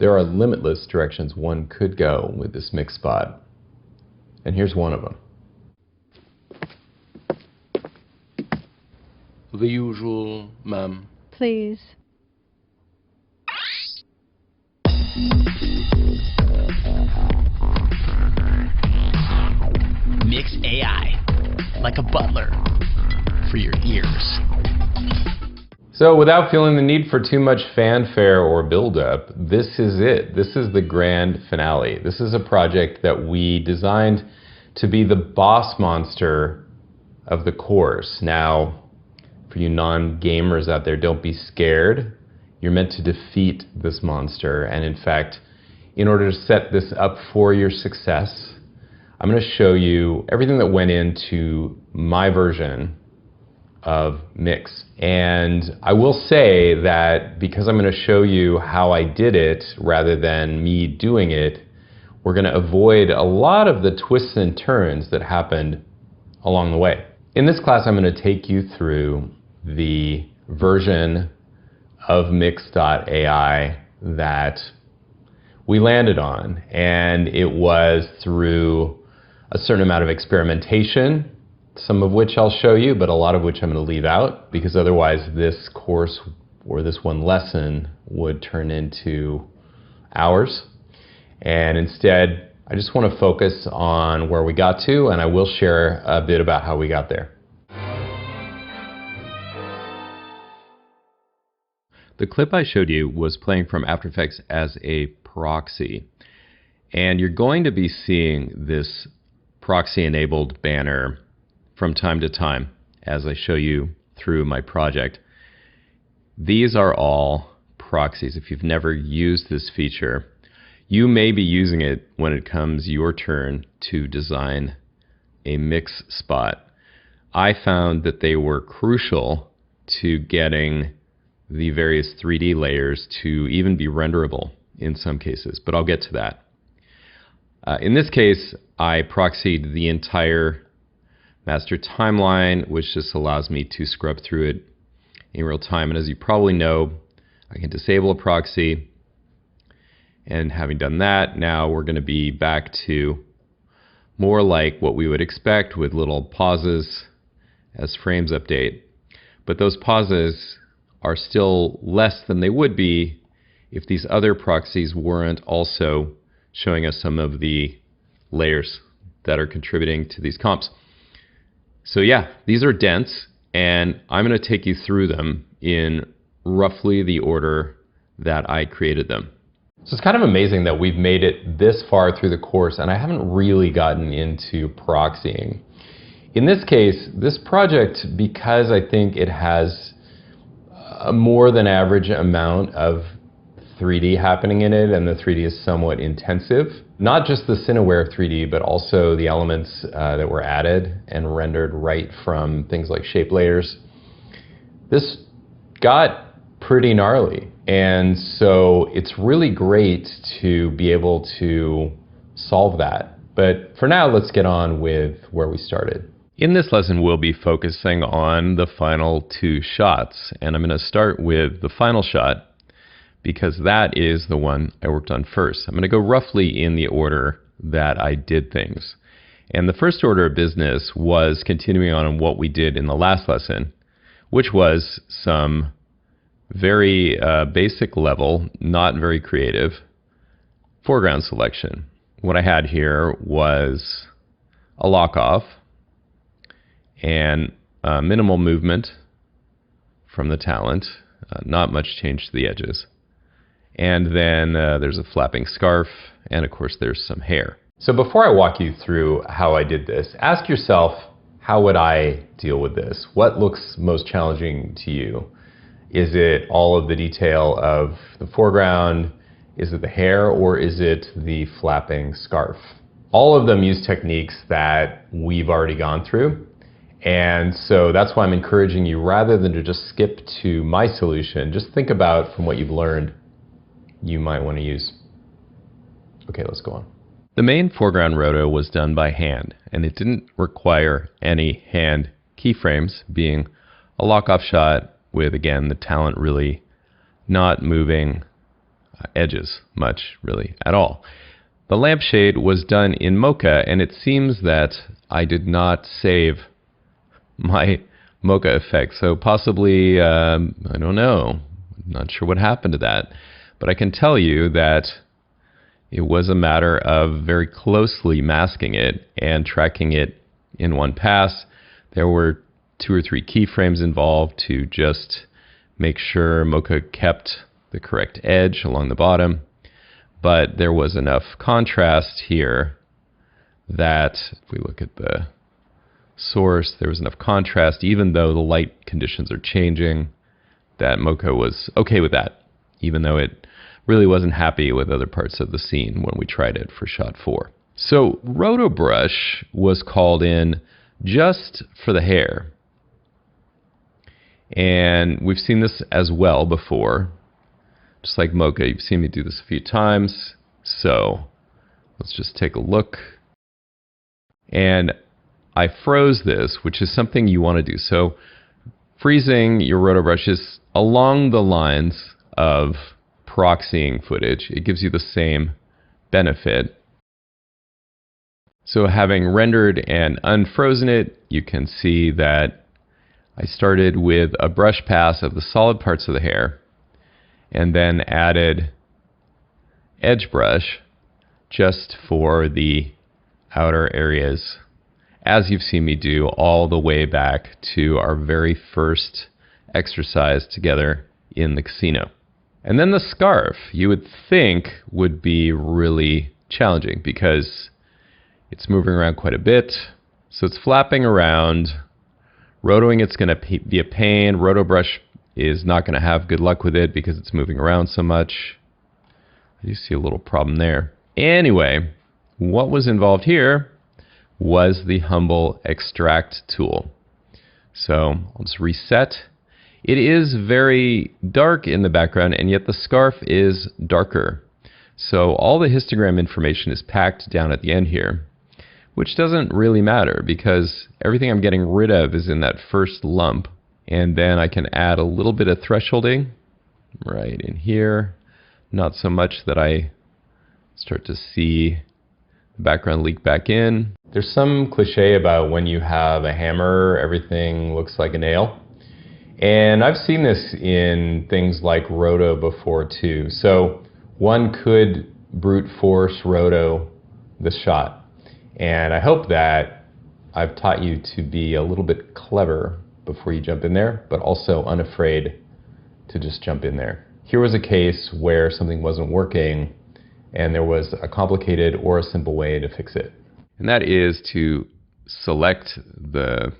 there are limitless directions one could go with this mix spot. And here's one of them. The usual, ma'am. Please. Mix AI, like a butler for your ears. So without feeling the need for too much fanfare or build-up, this is it. This is the grand finale. This is a project that we designed to be the boss monster of the course. Now, for you non-gamers out there, don't be scared. You're meant to defeat this monster. And in fact, in order to set this up for your success, I'm going to show you everything that went into my version of Mix. And I will say that because I'm going to show you how I did it rather than me doing it, we're going to avoid a lot of the twists and turns that happened along the way. In this class, I'm going to take you through the version of Mix.ai that we landed on. And it was through a certain amount of experimentation, some of which I'll show you, but a lot of which I'm going to leave out, because otherwise this course or this one lesson would turn into hours. And instead, I just want to focus on where we got to, and I will share a bit about how we got there. The clip I showed you was playing from After Effects as a proxy. And you're going to be seeing this proxy-enabled banner from time to time as I show you through my project. These are all proxies. If you've never used this feature, you may be using it when it comes your turn to design a mix spot. I found that they were crucial to getting the various 3D layers to even be renderable in some cases, but I'll get to that. In this case, I proxied the entire master timeline, which just allows me to scrub through it in real time. And as you probably know, I can disable a proxy. And having done that, now we're going to be back to more like what we would expect with little pauses as frames update. But those pauses are still less than they would be if these other proxies weren't also showing us some of the layers that are contributing to these comps. So yeah, these are dense, and I'm going to take you through them in roughly the order that I created them. So it's kind of amazing that we've made it this far through the course, and I haven't really gotten into proxying. In this case, this project, because I think it has a more than average amount of 3D happening in it, and the 3D is somewhat intensive. Not just the Cineware 3D, but also the elements that were added and rendered right from things like shape layers. This got pretty gnarly, and so it's really great to be able to solve that. But for now, let's get on with where we started. In this lesson, we'll be focusing on the final two shots, and I'm going to start with the final shot because that is the one I worked on first. I'm going to go roughly in the order that I did things. And the first order of business was continuing on what we did in the last lesson, which was some very basic level, not very creative, foreground selection. What I had here was a lock-off and minimal movement from the talent, not much change to the edges. And then there's a flapping scarf, and of course there's some hair. So before I walk you through how I did this, ask yourself, how would I deal with this? What looks most challenging to you? Is it all of the detail of the foreground? Is it the hair, or is it the flapping scarf? All of them use techniques that we've already gone through. And so that's why I'm encouraging you, rather than to just skip to my solution, just think about from what you've learned you might want to use. Okay, let's go on. The main foreground roto was done by hand, and it didn't require any hand keyframes, being a lock-off shot with, again, the talent really not moving edges much, really, at all. The lampshade was done in Mocha, and it seems that I did not save my Mocha effect. So possibly, I don't know, not sure what happened to that. But I can tell you that it was a matter of very closely masking it and tracking it in one pass. There were 2 or 3 keyframes involved to just make sure Mocha kept the correct edge along the bottom. But there was enough contrast here that if we look at the source, there was enough contrast, even though the light conditions are changing, that Mocha was okay with that, even though it really wasn't happy with other parts of the scene when we tried it for shot 4. So RotoBrush was called in just for the hair. And we've seen this as well before. Just like Mocha, you've seen me do this a few times. So let's just take a look. And I froze this, which is something you want to do. So freezing your RotoBrush is along the lines of proxying footage. It gives you the same benefit. So having rendered and unfrozen it, you can see that I started with a brush pass of the solid parts of the hair and then added edge brush just for the outer areas, as you've seen me do all the way back to our very first exercise together in the casino. And then the scarf, you would think, would be really challenging because it's moving around quite a bit. So it's flapping around. Rotoing it's going to be a pain. RotoBrush is not going to have good luck with it because it's moving around so much. I do see a little problem there. Anyway, what was involved here was the Humble Extract tool. So I'll just reset. It is very dark in the background, and yet the scarf is darker. So all the histogram information is packed down at the end here, which doesn't really matter because everything I'm getting rid of is in that first lump. And then I can add a little bit of thresholding right in here. Not so much that I start to see the background leak back in. There's some cliche about when you have a hammer, everything looks like a nail. And I've seen this in things like Roto before too. So one could brute force Roto the shot. And I hope that I've taught you to be a little bit clever before you jump in there, but also unafraid to just jump in there. Here was a case where something wasn't working and there was a complicated or a simple way to fix it. And that is to select the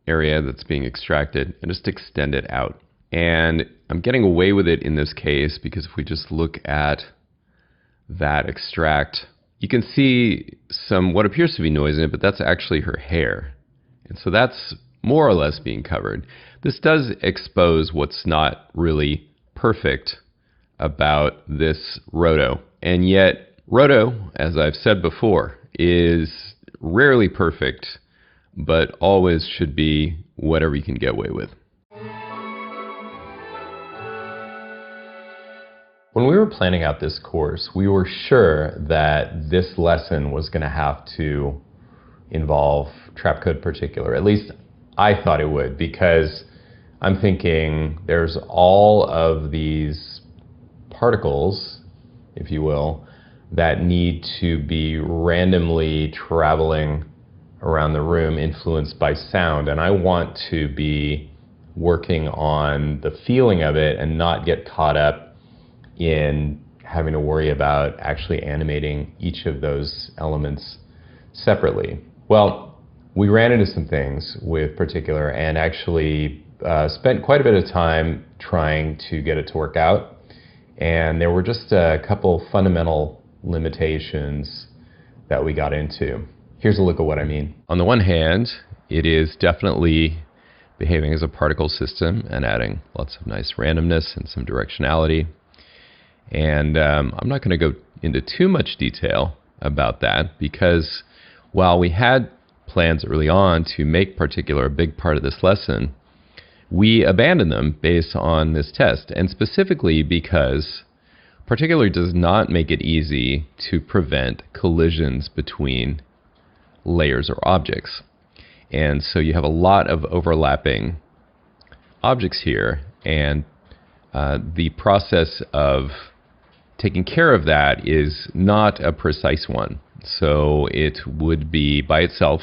area that's being extracted and just extend it out. And I'm getting away with it in this case because if we just look at that extract, you can see some what appears to be noise in it, but that's actually her hair. And so that's more or less being covered. This does expose what's not really perfect about this Roto. And yet, Roto, as I've said before, is rarely perfect, but always should be whatever you can get away with. When we were planning out this course, we were sure that this lesson was going to have to involve Trapcode Particular. At least I thought it would, because I'm thinking there's all of these particles, if you will, that need to be randomly traveling around the room influenced by sound. And I want to be working on the feeling of it and not get caught up in having to worry about actually animating each of those elements separately. Well, we ran into some things with Particular and actually spent quite a bit of time trying to get it to work out. And there were just a couple fundamental limitations that we got into. Here's a look at what I mean. On the one hand, it is definitely behaving as a particle system and adding lots of nice randomness and some directionality. And I'm not going to go into too much detail about that because while we had plans early on to make Particular a big part of this lesson, we abandoned them based on this test, and specifically because Particular does not make it easy to prevent collisions between layers or objects. And so you have a lot of overlapping objects here, and the process of taking care of that is not a precise one. So it would be by itself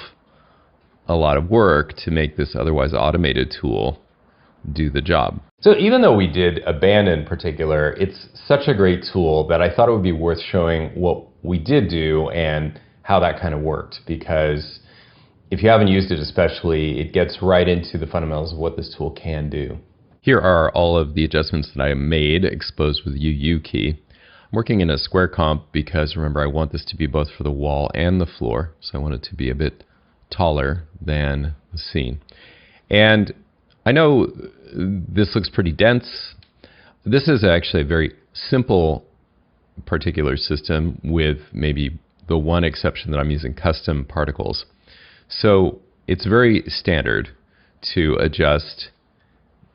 a lot of work to make this otherwise automated tool do the job. So even though we did abandon Particular, it's such a great tool that I thought it would be worth showing what we did do and how that kind of worked, because if you haven't used it especially, it gets right into the fundamentals of what this tool can do. Here are all of the adjustments that I made exposed with UU key. I'm working in a square comp because, remember, I want this to be both for the wall and the floor, so I want it to be a bit taller than the scene. And I know this looks pretty dense. This is actually a very simple Particular system, with maybe the one exception that I'm using custom particles. So it's very standard to adjust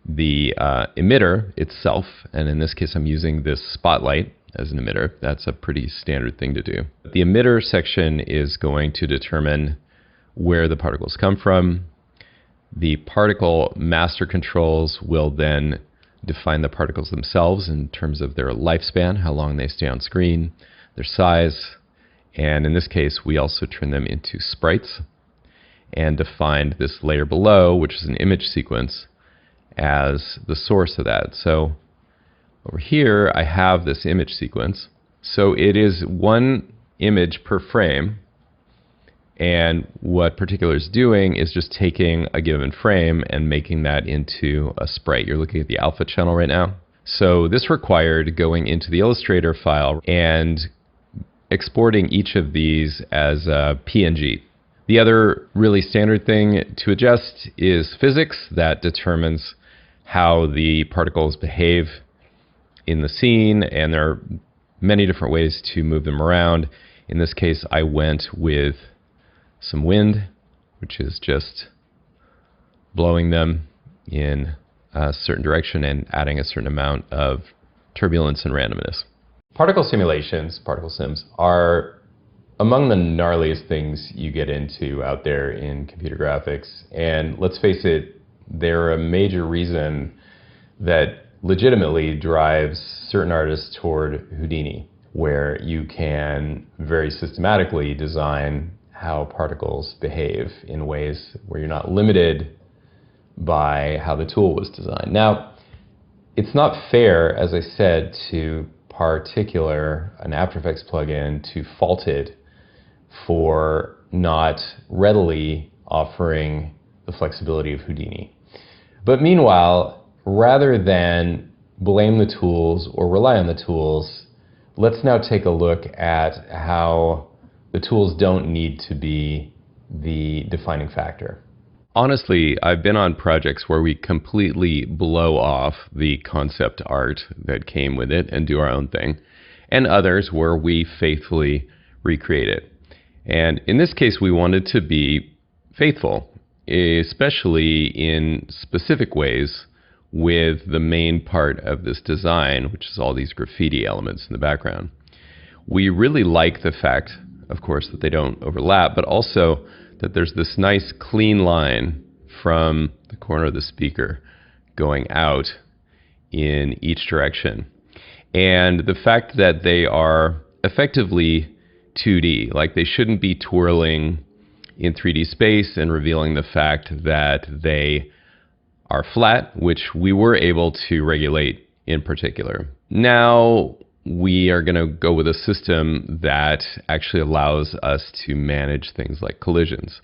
the emitter itself, and in this case I'm using this spotlight as an emitter. That's a pretty standard thing to do. The emitter section is going to determine where the particles come from. The particle master controls will then define the particles themselves in terms of their lifespan, how long they stay on screen, their size, and in this case we also turn them into sprites and defined this layer below, which is an image sequence, as the source of that. So over here I have this image sequence. So it is one image per frame, and what Particular is doing is just taking a given frame and making that into a sprite. You're looking at the alpha channel right now. So this required going into the Illustrator file and exporting each of these as a PNG. The other really standard thing to adjust is physics. That determines how the particles behave in the scene, and there are many different ways to move them around. In this case, I went with some wind, which is just blowing them in a certain direction and adding a certain amount of turbulence and randomness. Particle simulations, particle sims, are among the gnarliest things you get into out there in computer graphics. And let's face it, they're a major reason that legitimately drives certain artists toward Houdini, where you can very systematically design how particles behave in ways where you're not limited by how the tool was designed. Now, it's not fair, as I said, to Particular, an After Effects plugin, to fault it for not readily offering the flexibility of Houdini. But meanwhile, rather than blame the tools or rely on the tools, let's now take a look at how the tools don't need to be the defining factor. Honestly, I've been on projects where we completely blow off the concept art that came with it and do our own thing, and others where we faithfully recreate it. And in this case, we wanted to be faithful, especially in specific ways with the main part of this design, which is all these graffiti elements in the background. We really like the fact, of course, that they don't overlap, but also that there's this nice clean line from the corner of the speaker going out in each direction. And the fact that they are effectively 2D, like they shouldn't be twirling in 3D space and revealing the fact that they are flat, which we were able to regulate in Particular. Now we are going to go with a system that actually allows us to manage things like collisions.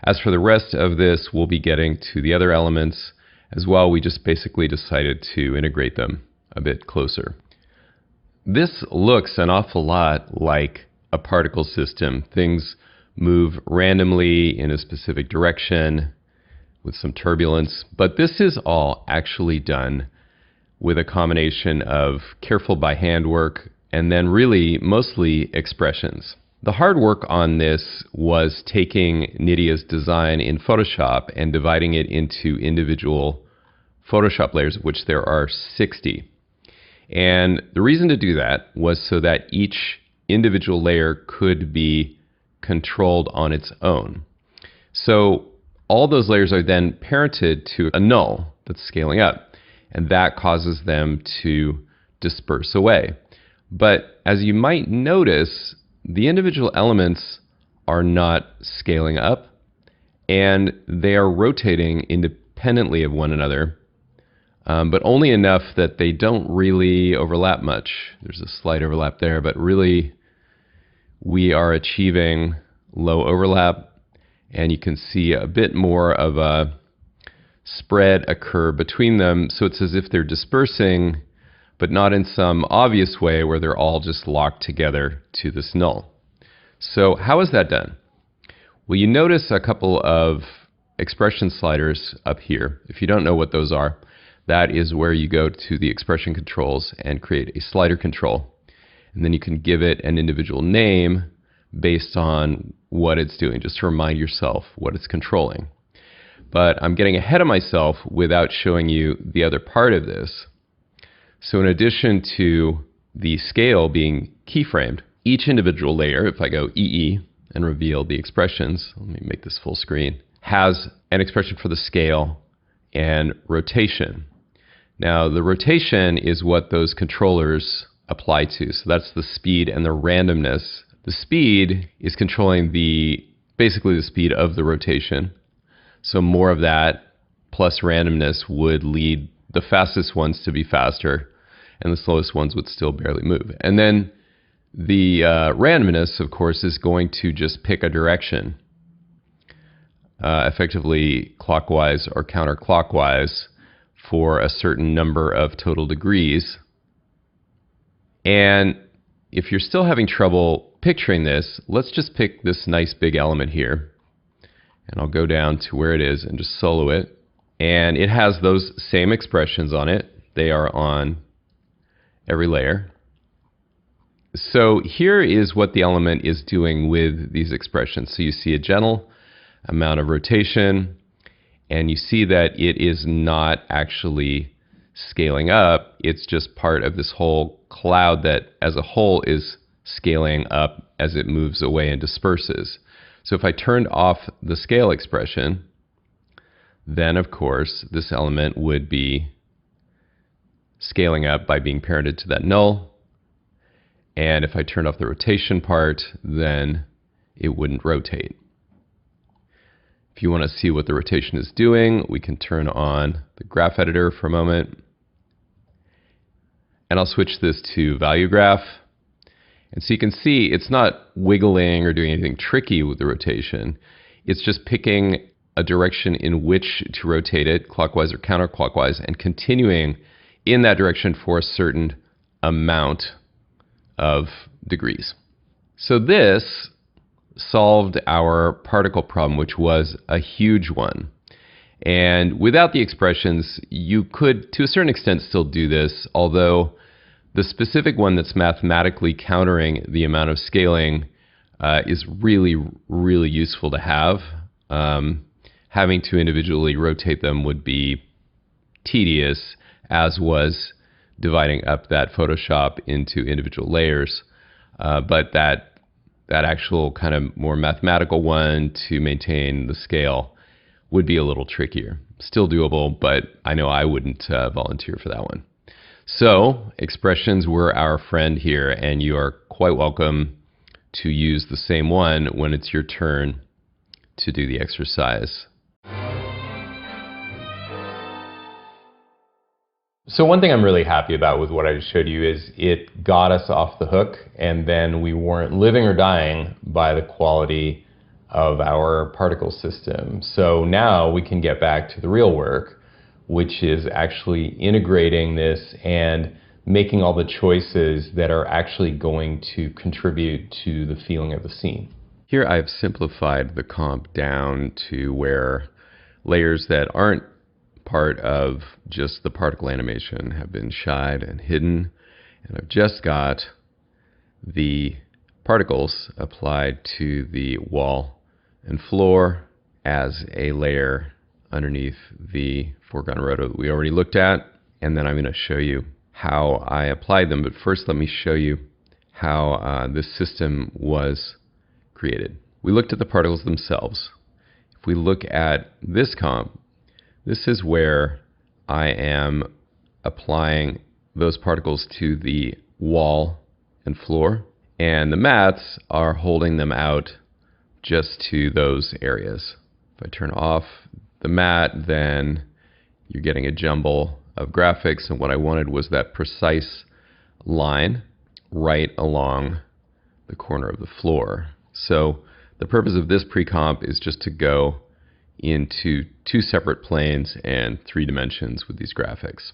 As for the rest of this, we'll be getting to the other elements as well. We just basically decided to integrate them a bit closer. This looks an awful lot like a particle system. Things move randomly in a specific direction with some turbulence, but this is all actually done with a combination of careful by hand work and then really mostly expressions. The hard work on this was taking Nydia's design in Photoshop and dividing it into individual Photoshop layers, of which there are 60. And the reason to do that was so that each individual layer could be controlled on its own. So all those layers are then parented to a null that's scaling up, and that causes them to disperse away. But as you might notice, the individual elements are not scaling up, and they are rotating independently of one another, but only enough that they don't really overlap much. There's a slight overlap there, but really we are achieving low overlap, and you can see a bit more of a spread occur between them. So it's as if they're dispersing, but not in some obvious way where they're all just locked together to this null. So how is that done? Well, you notice a couple of expression sliders up here. If you don't know what those are, that is where you go to the expression controls and create a slider control. And then you can give it an individual name based on what it's doing, just to remind yourself what it's controlling. But I'm getting ahead of myself without showing you the other part of this. So in addition to the scale being keyframed, each individual layer, if I go EE and reveal the expressions, let me make this full screen, has an expression for the scale and rotation. Now the rotation is what those controllers apply to. So that's the speed and the randomness. The speed is controlling basically the speed of the rotation. So more of that plus randomness would lead the fastest ones to be faster, and the slowest ones would still barely move. And then the randomness, of course, is going to just pick a direction, effectively clockwise or counterclockwise for a certain number of total degrees. And if you're still having trouble picturing this, let's just pick this nice big element here. And I'll go down to where it is and just solo it. And it has those same expressions on it. They are on every layer. So here is what the element is doing with these expressions. So you see a gentle amount of rotation, and you see that it is not actually scaling up. It's just part of this whole cloud that as a whole is scaling up as it moves away and disperses. So if I turned off the scale expression, then of course this element would be scaling up by being parented to that null. And if I turned off the rotation part, then it wouldn't rotate. If you want to see what the rotation is doing, we can turn on the graph editor for a moment. And I'll switch this to value graph. And so you can see it's not wiggling or doing anything tricky with the rotation. It's just picking a direction in which to rotate it, clockwise or counterclockwise, and continuing in that direction for a certain amount of degrees. So this solved our particle problem, which was a huge one. And without the expressions, you could, to a certain extent, still do this, although the specific one that's mathematically countering the amount of scaling is really, really useful to have. Having to individually rotate them would be tedious, as was dividing up that Photoshop into individual layers. But that actual kind of more mathematical one to maintain the scale would be a little trickier. Still doable, but I know I wouldn't volunteer for that one. So expressions were our friend here, and you are quite welcome to use the same one when it's your turn to do the exercise. So one thing I'm really happy about with what I just showed you is it got us off the hook, and then we weren't living or dying by the quality of our particle system. So now we can get back to the real work, which is actually integrating this and making all the choices that are actually going to contribute to the feeling of the scene. Here I've simplified the comp down to where layers that aren't part of just the particle animation have been shied and hidden, and I've just got the particles applied to the wall and floor as a layer underneath the foreground roto that we already looked at. And then I'm going to show you how I applied them. But first, let me show you how this system was created. We looked at the particles themselves. If we look at this comp, this is where I am applying those particles to the wall and floor, and the mats are holding them out just to those areas. If I turn off the mat, then you're getting a jumble of graphics, and what I wanted was that precise line right along the corner of the floor. So the purpose of this pre-comp is just to go into two separate planes and 3 dimensions with these graphics.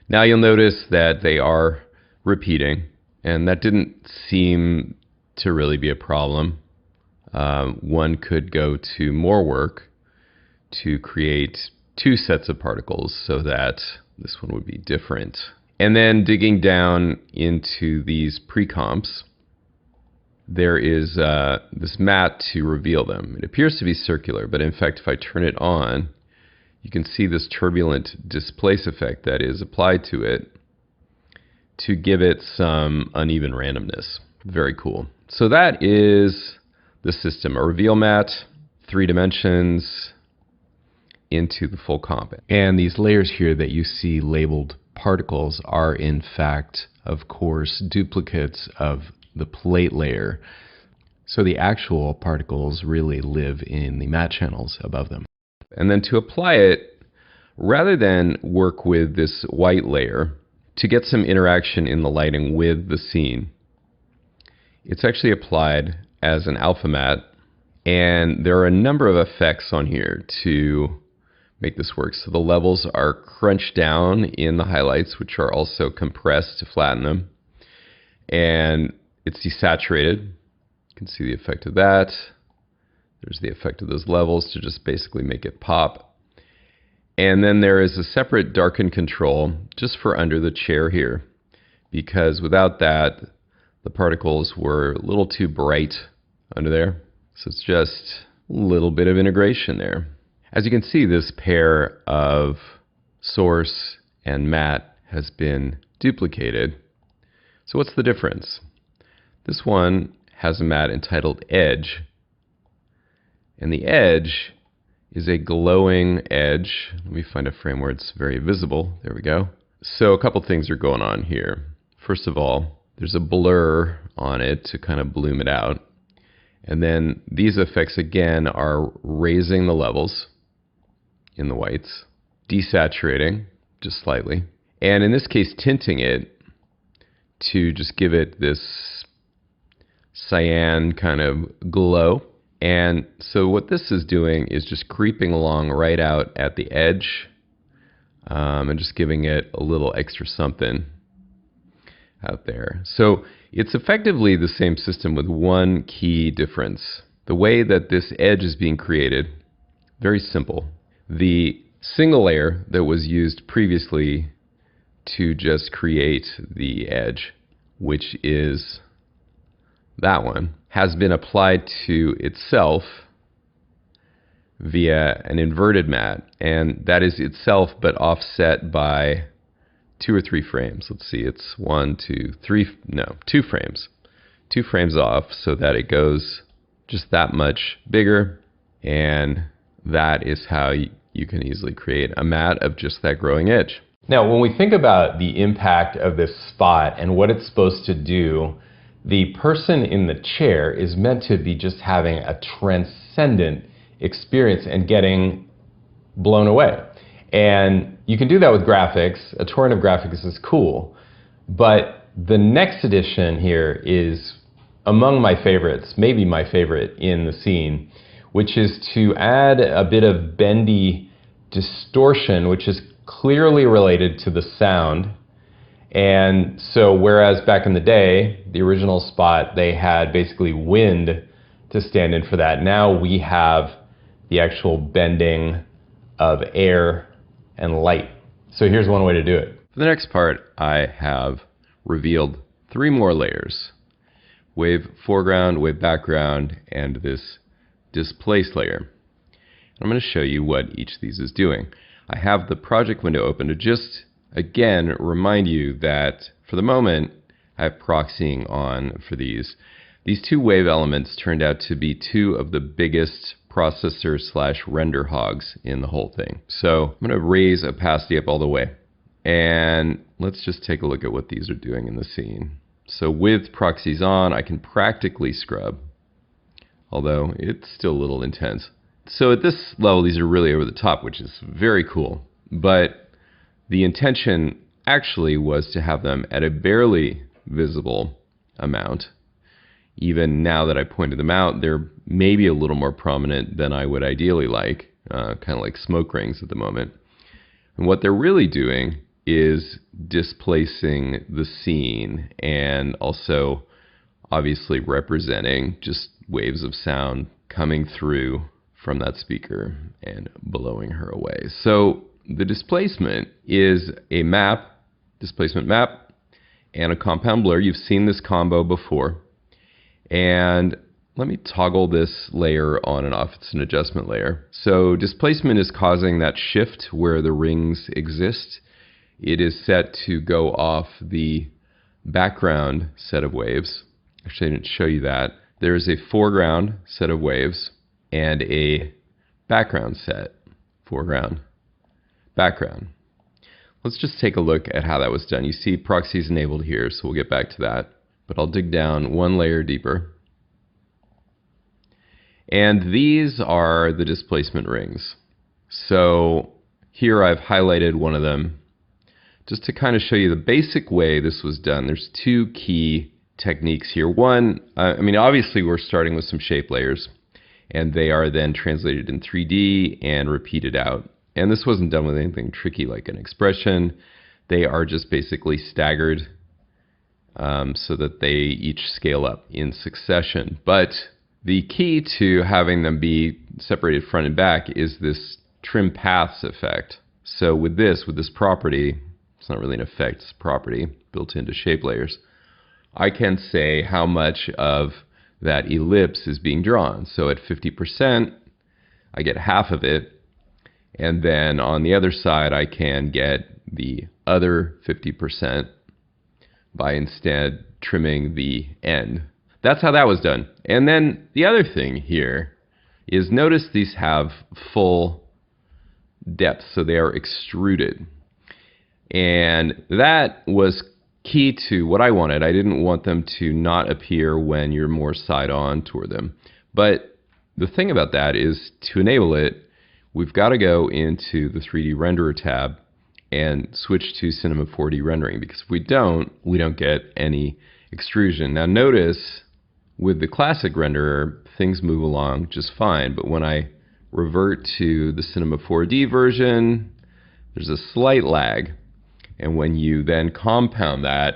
Now you'll notice that they are repeating, and that didn't seem to really be a problem. One could go to more work to create 2 sets of particles so that this one would be different. And then digging down into these pre-comps, there is this mat to reveal them. It appears to be circular, but in fact, if I turn it on, you can see this turbulent displace effect that is applied to it to give it some uneven randomness. Very cool. So that is the system, a reveal mat, 3 dimensions into the full comp. And these layers here that you see labeled particles are in fact, of course, duplicates of the plate layer. So the actual particles really live in the mat channels above them. And then to apply it, rather than work with this white layer to get some interaction in the lighting with the scene, it's actually applied as an alpha mat, and there are a number of effects on here to make this work. So the levels are crunched down in the highlights, which are also compressed to flatten them, and it's desaturated. You can see the effect of that. There's the effect of those levels to just basically make it pop. And then there is a separate darken control just for under the chair here, because without that, the particles were a little too bright under there. So it's just a little bit of integration there. As you can see, this pair of source and mat has been duplicated. So what's the difference? This one has a mat entitled Edge, and the edge is a glowing edge. Let me find a frame where it's very visible. There we go. So a couple things are going on here. First of all, there's a blur on it to kind of bloom it out. And then these effects again are raising the levels in the whites, desaturating just slightly, and in this case tinting it to just give it this cyan kind of glow. And so what this is doing is just creeping along right out at the edge and just giving it a little extra something out there. So it's effectively the same system with one key difference. The way that this edge is being created, very simple. The single layer that was used previously to just create the edge, which is that one, has been applied to itself via an inverted mat, and that is itself but offset by 2 or 3 frames. Let's see, it's 1, 2, 3, no, 2 frames. 2 frames off so that it goes just that much bigger, and that is how you can easily create a mat of just that growing edge. Now, when we think about the impact of this spot and what it's supposed to do, the person in the chair is meant to be just having a transcendent experience and getting blown away. And you can do that with graphics. A torrent of graphics is cool, but the next addition here is among my favorites, maybe my favorite in the scene, which is to add a bit of bendy distortion, which is clearly related to the sound. And so whereas back in the day, the original spot, they had basically wind to stand in for that, now we have the actual bending of air and light. So here's one way to do it. For the next part, I have revealed 3 more layers: wave foreground, wave background, and this displace layer. I'm going to show you what each of these is doing. I have the project window open to just again, remind you that for the moment, I have proxying on for these. These two wave elements turned out to be two of the biggest processor / render hogs in the whole thing. So I'm going to raise opacity up all the way. And let's just take a look at what these are doing in the scene. So with proxies on, I can practically scrub, although it's still a little intense. So at this level, these are really over the top, which is very cool. But the intention actually was to have them at a barely visible amount. Even now that I pointed them out, they're maybe a little more prominent than I would ideally like, kind of like smoke rings at the moment. And what they're really doing is displacing the scene and also obviously representing just waves of sound coming through from that speaker and blowing her away. So the displacement is a map, displacement map, and a compound blur. You've seen this combo before. And let me toggle this layer on and off. It's an adjustment layer. So displacement is causing that shift where the rings exist. It is set to go off the background set of waves. Actually, I didn't show you that. There's a foreground set of waves and a background set. Foreground, background. Let's just take a look at how that was done. You see proxies enabled here, so we'll get back to that. But I'll dig down one layer deeper. And these are the displacement rings. So here I've highlighted one of them just to kind of show you the basic way this was done. There's two key techniques here. One, I mean, obviously we're starting with some shape layers, and they are then translated in 3D and repeated out. And this wasn't done with anything tricky like an expression. They are just basically staggered so that they each scale up in succession. But the key to having them be separated front and back is this trim paths effect. So with this property, it's not really an effect, it's a property built into shape layers, I can say how much of that ellipse is being drawn. So at 50%, I get half of it. And then on the other side, I can get the other 50% by instead trimming the end. That's how that was done. And then the other thing here is notice these have full depth, so they are extruded. And that was key to what I wanted. I didn't want them to not appear when you're more side on toward them. But the thing about that is to enable it, we've got to go into the 3D renderer tab and switch to Cinema 4D rendering, because if we don't get any extrusion. Now notice with the classic renderer, things move along just fine, but when I revert to the Cinema 4D version, there's a slight lag. And when you then compound that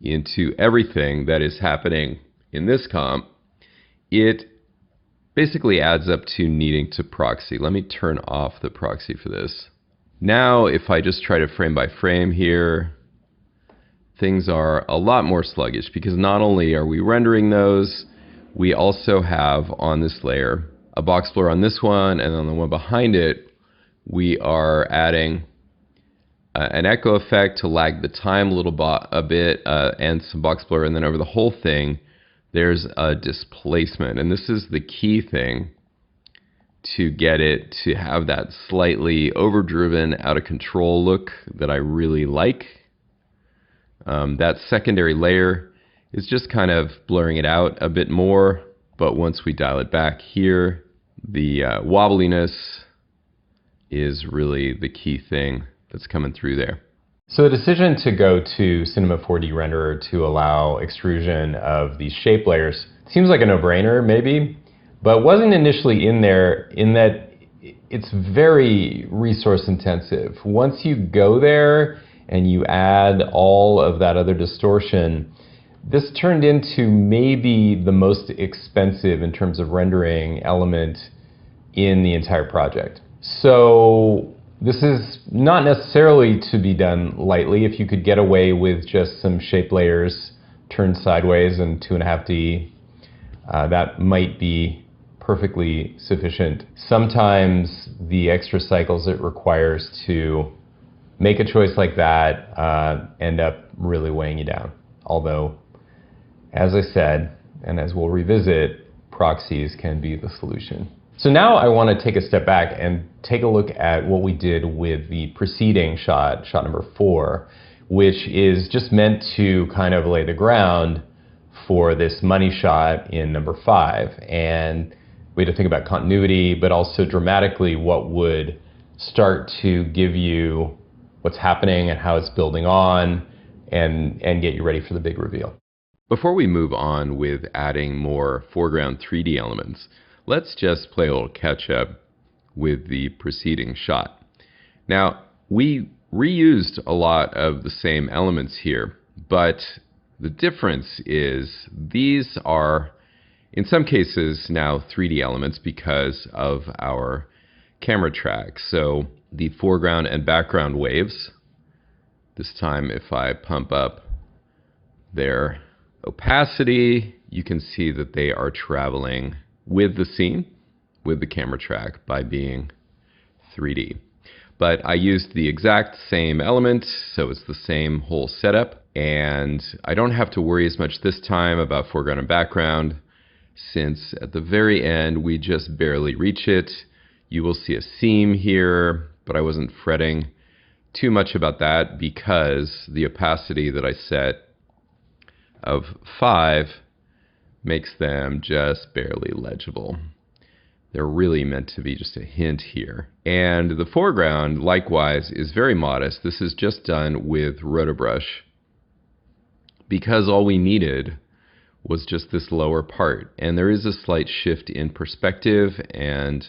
into everything that is happening in this comp, it basically adds up to needing to proxy. Let me turn off the proxy for this. Now, if I just try to frame by frame here, things are a lot more sluggish, because not only are we rendering those, we also have on this layer a box blur on this one, and on the one behind it, we are adding an echo effect to lag the time a bit, and some box blur, and then over the whole thing, there's a displacement. And this is the key thing to get it to have that slightly overdriven, out of control look that I really like. That secondary layer is just kind of blurring it out a bit more, but once we dial it back here, the wobbliness is really the key thing that's coming through there. So the decision to go to Cinema 4D renderer to allow extrusion of these shape layers seems like a no-brainer maybe, but wasn't initially in there, in that it's very resource intensive. Once you go there and you add all of that other distortion, this turned into maybe the most expensive in terms of rendering element in the entire project. So this is not necessarily to be done lightly. If you could get away with just some shape layers turned sideways and 2.5D, that might be perfectly sufficient. Sometimes the extra cycles it requires to make a choice like that end up really weighing you down. Although, as I said, and as we'll revisit, proxies can be the solution. So now I want to take a step back and take a look at what we did with the preceding shot, shot number 4, which is just meant to kind of lay the ground for this money shot in number 5. And we had to think about continuity, but also dramatically what would start to give you what's happening and how it's building on and get you ready for the big reveal. Before we move on with adding more foreground 3D elements, let's just play a little catch up with the preceding shot. Now, we reused a lot of the same elements here, but the difference is these are, in some cases, now 3D elements because of our camera track. So the foreground and background waves, this time if I pump up their opacity, you can see that they are traveling with the scene, with the camera track by being 3D. But I used the exact same element, so it's the same whole setup, and I don't have to worry as much this time about foreground and background, since at the very end we just barely reach it. You will see a seam here, but I wasn't fretting too much about that because the opacity that I set of 5 makes them just barely legible. They're really meant to be just a hint here. And the foreground, likewise, is very modest. This is just done with Rotobrush because all we needed was just this lower part. And there is a slight shift in perspective, and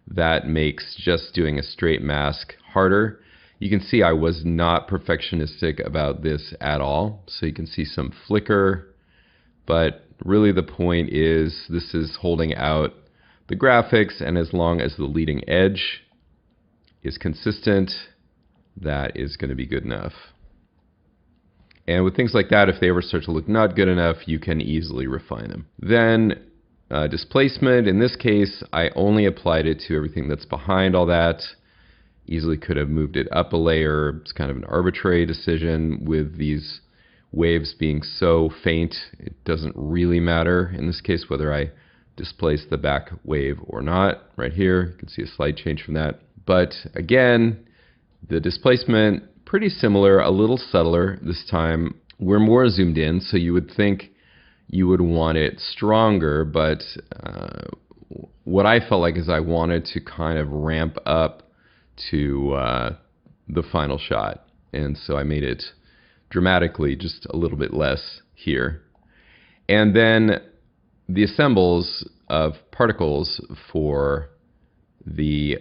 that makes just doing a straight mask harder. You can see I was not perfectionistic about this at all. So you can see some flicker, but really the point is this is holding out the graphics, and as long as the leading edge is consistent, that is going to be good enough. And with things like that, if they ever start to look not good enough, you can easily refine them. Then displacement, in this case, I only applied it to everything that's behind all that. Easily could have moved it up a layer. It's kind of an arbitrary decision with these waves being so faint. It doesn't really matter in this case whether I displace the back wave or not. Right here, you can see a slight change from that. But again, the displacement, pretty similar, a little subtler this time. We're more zoomed in, so you would think you would want it stronger, but what I felt like is I wanted to kind of ramp up to the final shot, and so I made it dramatically just a little bit less here. And then the assembles of particles for the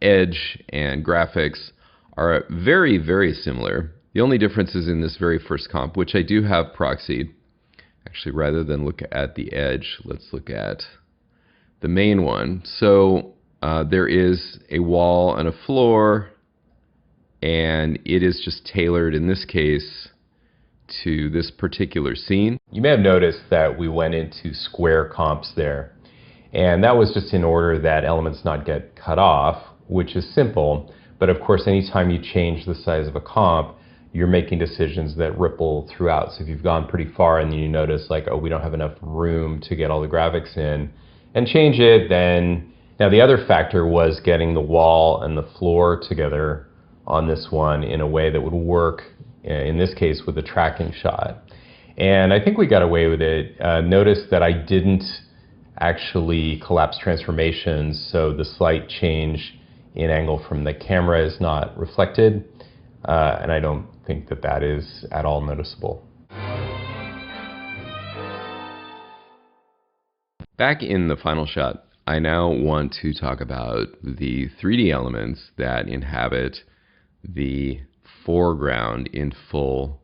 edge and graphics are very, very similar. The only difference is in this very first comp, which I do have proxied. Actually, rather than look at the edge, let's look at the main one. So there is a wall and a floor, and it is just tailored in this case to this particular scene. You may have noticed that we went into square comps there, and that was just in order that elements not get cut off, which is simple. But of course, anytime you change the size of a comp, you're making decisions that ripple throughout. So if you've gone pretty far and you notice like, oh, we don't have enough room to get all the graphics in, and change it, then now the other factor was getting the wall and the floor together on this one in a way that would work, in this case, with the tracking shot. And I think we got away with it. Notice that I didn't actually collapse transformations, so the slight change in angle from the camera is not reflected, and I don't think that that is at all noticeable. Back in the final shot, I now want to talk about the 3D elements that inhabit the foreground in full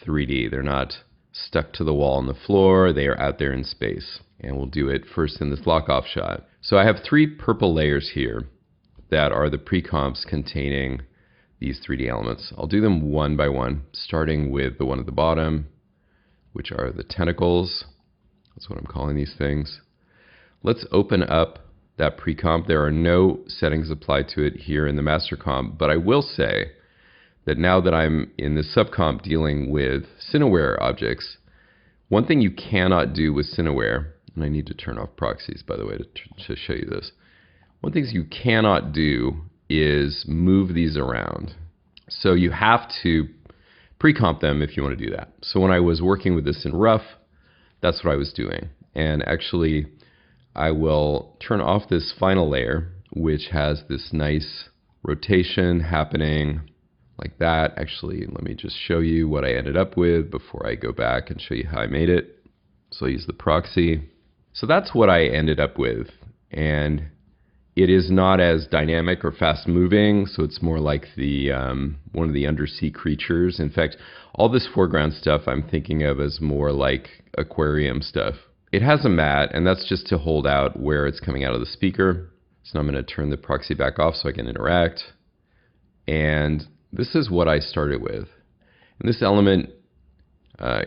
3D. They're not stuck to the wall and the floor, they are out there in space. And we'll do it first in this lock-off shot. So I have 3 purple layers here that are the pre-comps containing these 3D elements. I'll do them one by one, starting with the one at the bottom, which are the tentacles. That's what I'm calling these things. Let's open up that pre-comp. There are no settings applied to it here in the master comp, but I will say that now that I'm in this subcomp dealing with Cineware objects, one thing you cannot do with Cineware, and I need to turn off proxies, by the way, to show you this. One thing you cannot do is move these around. So you have to pre-comp them if you want to do that. So when I was working with this in Rough, that's what I was doing. And actually, I will turn off this final layer, which has this nice rotation happening like that. Actually, let me just show you what I ended up with before I go back and show you how I made it. So I'll use the proxy. So that's what I ended up with. And it is not as dynamic or fast moving, so it's more like the one of the undersea creatures. In fact, all this foreground stuff I'm thinking of as more like aquarium stuff. It has a mat, and that's just to hold out where it's coming out of the speaker. So I'm going to turn the proxy back off so I can interact. And this is what I started with. And this element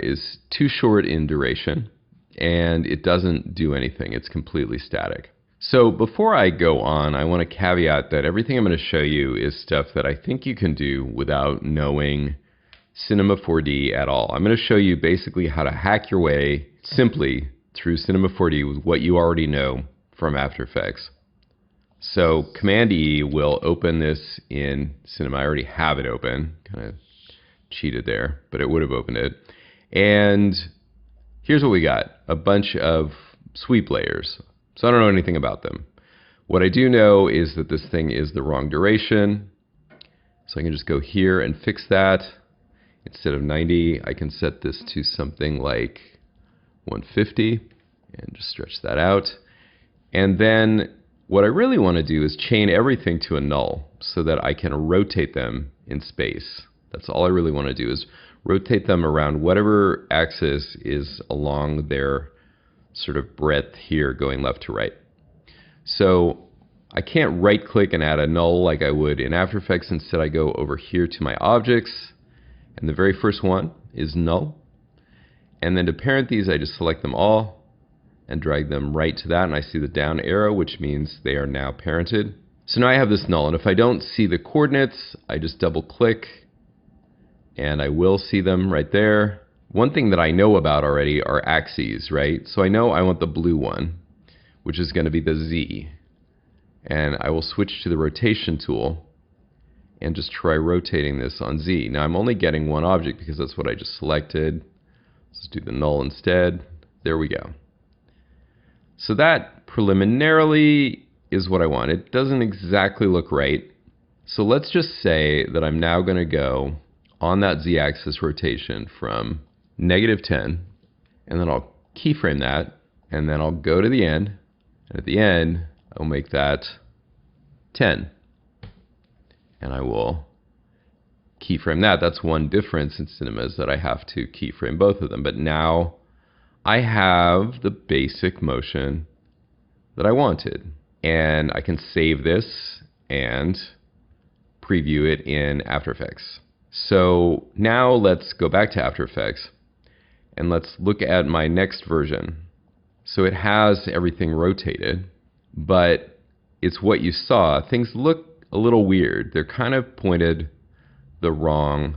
is too short in duration, and it doesn't do anything. It's completely static. So before I go on, I want to caveat that everything I'm going to show you is stuff that I think you can do without knowing Cinema 4D at all. I'm going to show you basically how to hack your way simply through Cinema 4D with what you already know from After Effects. So Command E will open this in Cinema. I already have it open. Kind of cheated there, but it would have opened it. And here's what we got. A bunch of sweep layers. So I don't know anything about them. What I do know is that this thing is the wrong duration. So I can just go here and fix that. Instead of 90, I can set this to something like 150 and just stretch that out. And then what I really want to do is chain everything to a null so that I can rotate them in space. That's all I really want to do, is rotate them around whatever axis is along their sort of breadth here going left to right. So I can't right click and add a null like I would in After Effects. Instead I go over here to my objects, and the very first one is null. And then to parent these, I just select them all and drag them right to that, and I see the down arrow, which means they are now parented. So now I have this null, and if I don't see the coordinates, I just double click and I will see them right there. One thing that I know about already are axes, right? So I know I want the blue one, which is going to be the Z. And I will switch to the rotation tool and just try rotating this on Z. Now I'm only getting one object because that's what I just selected. Let's do the null instead. There we go. So that preliminarily is what I want. It doesn't exactly look right. So let's just say that I'm now going to go on that Z-axis rotation from -10, and then I'll keyframe that, and then I'll go to the end, and at the end I'll make that 10, and I will keyframe that. That's one difference in Cinema, is that I have to keyframe both of them, but now I have the basic motion that I wanted, and I can save this and preview it in After Effects. So now let's go back to After Effects and let's look at my next version. So it has everything rotated, but it's what you saw. Things look a little weird. They're kind of pointed the wrong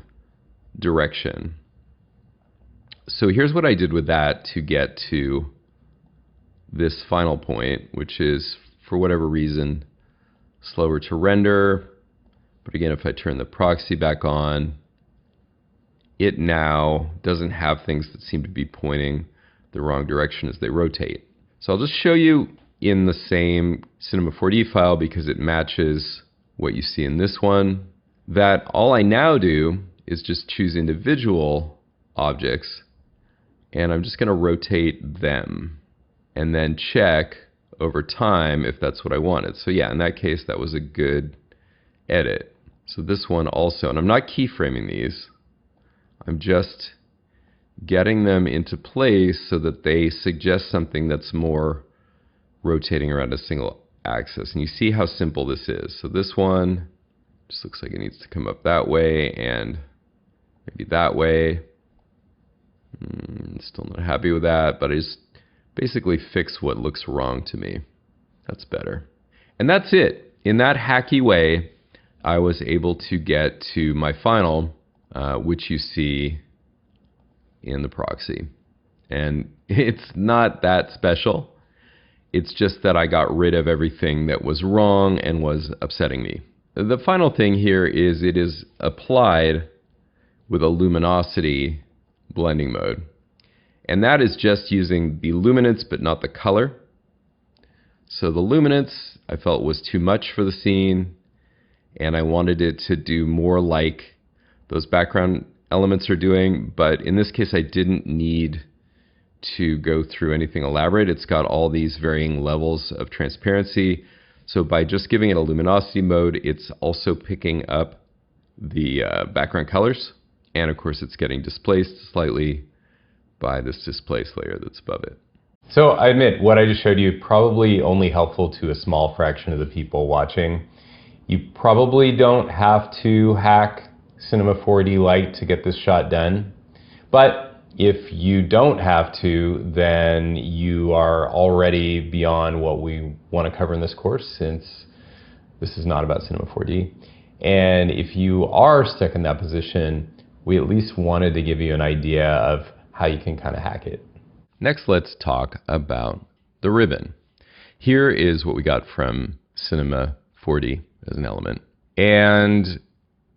direction. So here's what I did with that to get to this final point, which is, for whatever reason, slower to render. But again, if I turn the proxy back on, it now doesn't have things that seem to be pointing the wrong direction as they rotate. So I'll just show you in the same Cinema 4D file, because it matches what you see in this one, that all I now do is just choose individual objects, and I'm just going to rotate them and then check over time if that's what I wanted. So yeah, in that case, that was a good edit. So this one also, and I'm not keyframing these, I'm just getting them into place so that they suggest something that's more rotating around a single axis. And you see how simple this is. So this one just looks like it needs to come up that way and maybe that way. Still not happy with that, but I just basically fix what looks wrong to me. That's better. And that's it. In that hacky way, I was able to get to my final, which you see in the proxy. And it's not that special. It's just that I got rid of everything that was wrong and was upsetting me. The final thing here is it is applied with a luminosity blending mode. And that is just using the luminance but not the color. So the luminance I felt was too much for the scene, and I wanted it to do more like those background elements are doing, but in this case I didn't need to go through anything elaborate. It's got all these varying levels of transparency. So by just giving it a luminosity mode, it's also picking up the background colors. And of course, it's getting displaced slightly by this displace layer that's above it. So I admit, what I just showed you probably only helpful to a small fraction of the people watching. You probably don't have to hack Cinema 4D Lite to get this shot done. But if you don't have to, then you are already beyond what we want to cover in this course, since this is not about Cinema 4D. And if you are stuck in that position, we at least wanted to give you an idea of how you can kind of hack it. Next, let's talk about the ribbon. Here is what we got from Cinema 4D as an element. And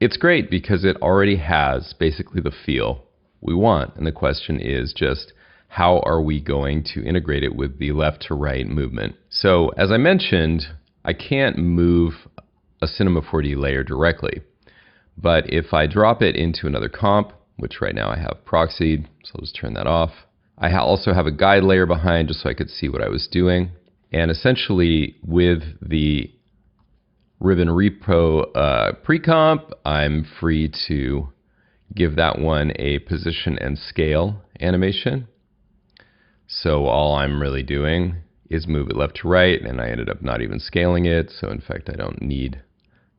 it's great because it already has basically the feel we want. And the question is just, how are we going to integrate it with the left to right movement? So as I mentioned, I can't move a Cinema 4D layer directly. But if I drop it into another comp, which right now I have proxied, so I'll just turn that off. I also have a guide layer behind just so I could see what I was doing. And essentially with the Ribbon Repo pre-comp, I'm free to give that one a position and scale animation. So all I'm really doing is move it left to right, and I ended up not even scaling it. So in fact, I don't need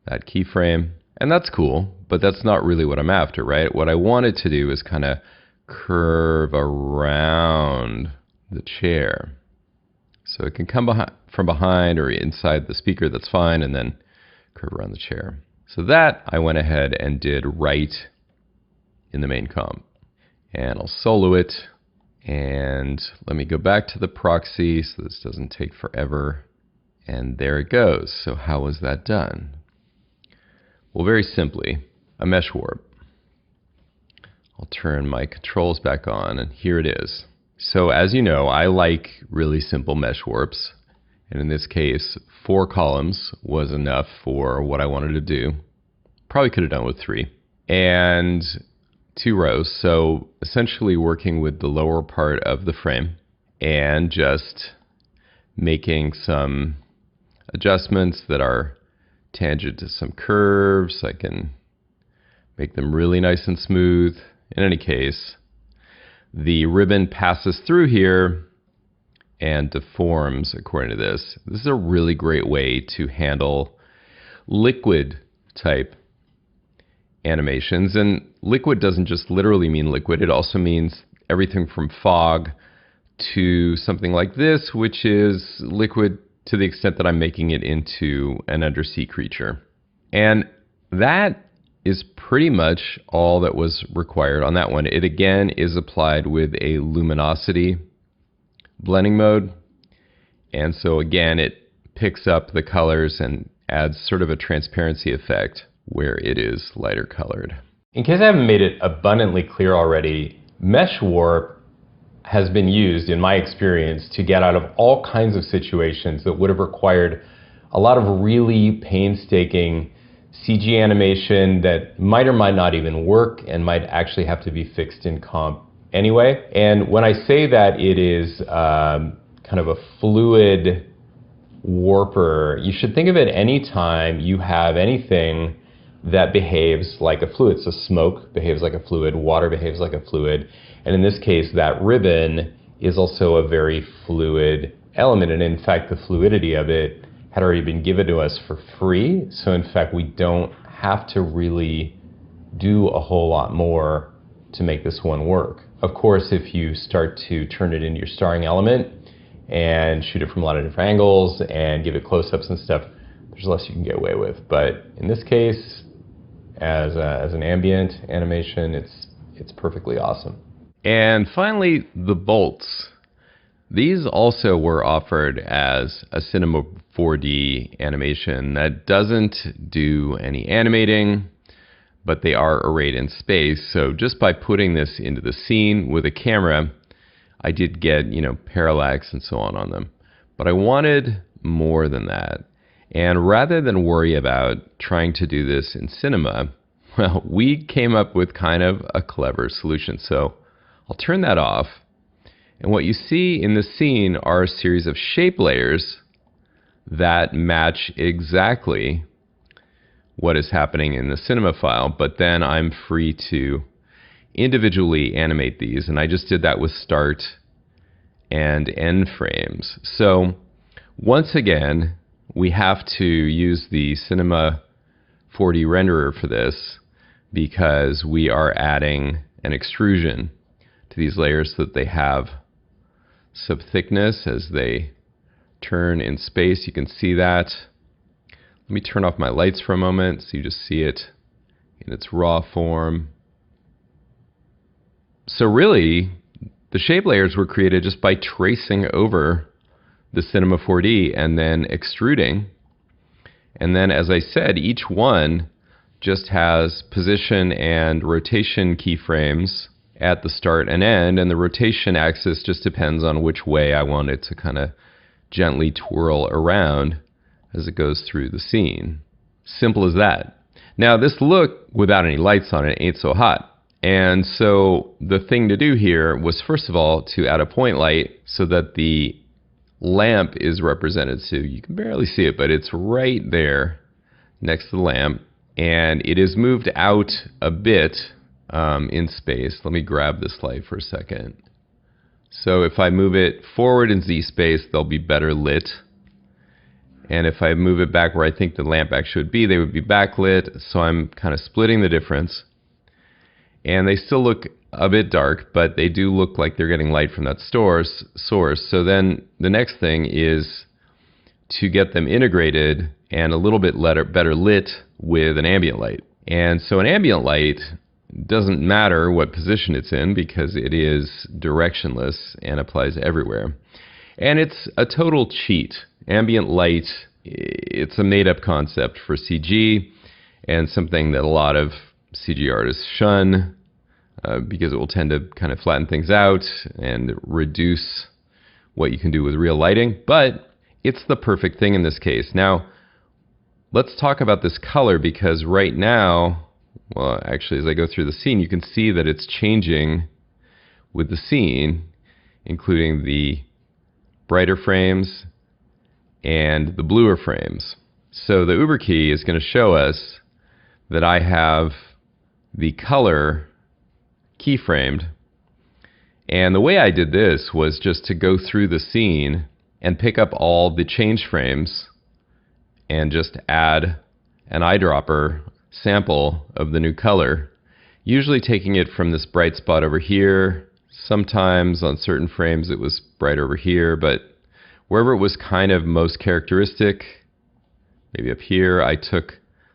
that keyframe. And that's cool, but that's not really what I'm after, right? What I wanted to do is kind of curve around the chair. So it can come from behind or inside the speaker, that's fine, and then curve around the chair. So that I went ahead and did right in the main comp. And I'll solo it, and let me go back to the proxy so this doesn't take forever. And there it goes. So how was that done? Well, very simply, a mesh warp. I'll turn my controls back on, and here it is. So as you know, I like really simple mesh warps. And in this case, 4 columns was enough for what I wanted to do. Probably could have done with 3. And 2 rows. So essentially working with the lower part of the frame and just making some adjustments that are tangent to some curves. I can make them really nice and smooth. In any case, the ribbon passes through here and deforms according to this. This is a really great way to handle liquid type animations. And liquid doesn't just literally mean liquid, it also means everything from fog to something like this, which is liquid to the extent that I'm making it into an undersea creature. And that is pretty much all that was required on that one. It again is applied with a luminosity blending mode. And so again, it picks up the colors and adds sort of a transparency effect where it is lighter colored. In case I haven't made it abundantly clear already, mesh warp has been used, in my experience, to get out of all kinds of situations that would have required a lot of really painstaking CG animation that might or might not even work and might actually have to be fixed in comp anyway. And when I say that it is kind of a fluid warper, you should think of it anytime you have anything that behaves like a fluid. So smoke behaves like a fluid, water behaves like a fluid, and in this case, that ribbon is also a very fluid element. And in fact, the fluidity of it had already been given to us for free. So in fact, we don't have to really do a whole lot more to make this one work. Of course, if you start to turn it into your starring element and shoot it from a lot of different angles and give it close-ups and stuff, there's less you can get away with. But in this case, as an ambient animation, it's perfectly awesome. And finally, the bolts. These also were offered as a Cinema 4D animation that doesn't do any animating, but they are arrayed in space. So just by putting this into the scene with a camera, I did get, parallax and so on them. But I wanted more than that. And rather than worry about trying to do this in cinema, well, we came up with kind of a clever solution. So I'll turn that off. And what you see in the scene are a series of shape layers that match exactly what is happening in the cinema file, but then I'm free to individually animate these, and I just did that with start and end frames. So once again, we have to use the Cinema 4D renderer for this because we are adding an extrusion to these layers so that they have some thickness as they turn in space. You can see that. Let me turn off my lights for a moment so you just see it in its raw form. So really, the shape layers were created just by tracing over the Cinema 4D and then extruding. And then, as I said, each one just has position and rotation keyframes at the start and end, and the rotation axis just depends on which way I want it to kind of gently twirl around as it goes through the scene. Simple as that. Now, this look without any lights on it ain't so hot. And so the thing to do here was, first of all, to add a point light so that the lamp is represented. So you can barely see it, but it's right there next to the lamp. And it is moved out a bit in space. Let me grab this light for a second. So if I move it forward in Z space, they'll be better lit. And if I move it back where I think the lamp actually would be, they would be backlit. So I'm kind of splitting the difference. And they still look a bit dark, but they do look like they're getting light from that source. So then the next thing is to get them integrated and a little bit better lit with an ambient light. And so an ambient light doesn't matter what position it's in because it is directionless and applies everywhere. And it's a total cheat. Ambient light, it's a made-up concept for CG and something that a lot of CG artists shun because it will tend to kind of flatten things out and reduce what you can do with real lighting. But it's the perfect thing in this case. Now, let's talk about this color because right now, well, actually, as I go through the scene, you can see that it's changing with the scene, including the brighter frames and the bluer frames. So the Uber key is going to show us that I have the color keyframed. And the way I did this was just to go through the scene and pick up all the change frames and just add an eyedropper sample of the new color, usually taking it from this bright spot over here. Sometimes on certain frames it was bright over here, but wherever it was kind of most characteristic, maybe up here, I took